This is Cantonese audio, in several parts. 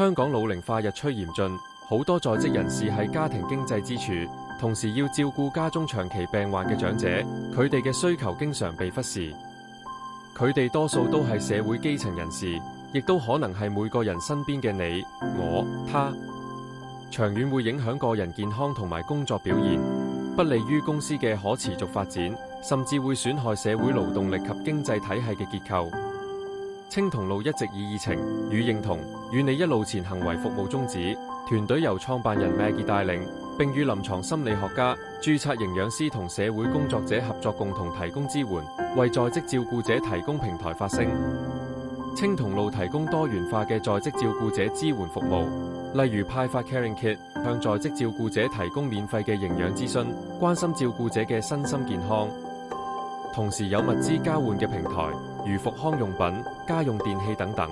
香港老齡化日趨嚴峻，好多在職人士係家庭經濟支柱，同時要照顧家中長期病患嘅長者，佢哋嘅需求經常被忽視。佢哋多數都係社會基層人士，亦都可能係每個人身邊嘅你、我、他。長遠會影響個人健康同埋工作表現，不利於公司嘅可持續發展，甚至會損害社會勞動力及經濟體系嘅結構。青銅路一直以熱情與認同與你一路前行為服務宗旨，團隊由創辦人 Maggie 帶領，並與臨床心理學家、註冊營養師同社會工作者合作，共同提供支援，為在職照顧者提供平台發聲。青銅路提供多元化嘅在職照顧者支援服務，例如派發 Caring Kit， 向在職照顧者提供免費嘅營養諮詢，關心照顧者嘅身心健康。同時有物資交換嘅平台，如復康用品、家用電器等等。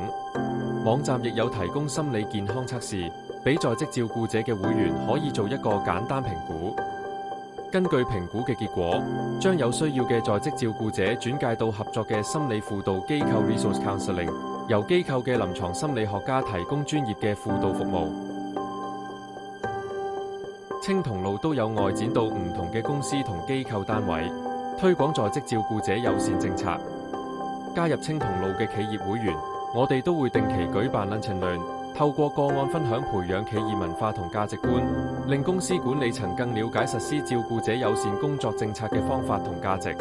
網站亦有提供心理健康測試，俾在職照顧者嘅會員可以做一個簡單評估。根據評估嘅結果，將有需要嘅在職照顧者轉介到合作嘅心理輔導機構 Resource Counseling， 由機構嘅臨床心理學家提供專業嘅輔導服務。青銅路都有外展到唔同嘅公司同機構單位，推廣在職照顧者友善政策。加入青銅路嘅企業會員，我哋都會定期舉辦 Lunch and Learn， 透過個案分享培養企業文化同價值觀，令公司管理層更了解實施照顧者友善工作政策嘅方法同價值。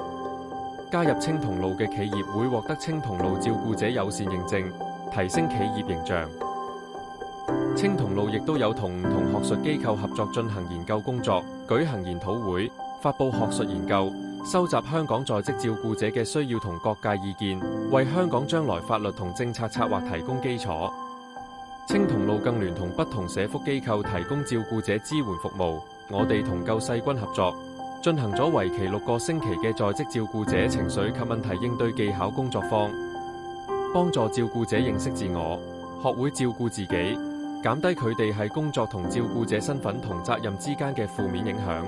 加入青銅路嘅企業會獲得青銅路照顧者友善認證，提升企業形象。青銅路亦都有同唔同學術機構合作進行研究工作，舉行研討會，發布學術研究，收集香港在職照顧者嘅需要同各界意見，為香港將來法律同政策策劃提供基礎。青銅路更聯同不同社福機構提供照顧者支援服務。我哋同救世軍合作，進行咗為期6個星期嘅在職照顧者情緒及問題應對技巧工作坊，幫助照顧者認識自我，學會照顧自己，減低佢哋喺工作同照顧者身份同責任之間嘅負面影響。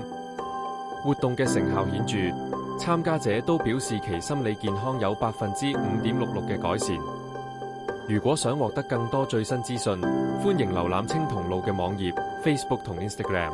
活動嘅成效顯著，參加者都表示其心理健康有5.66%嘅改善。如果想獲得更多最新資訊，歡迎瀏覽青銅路嘅網頁、Facebook 同 Instagram。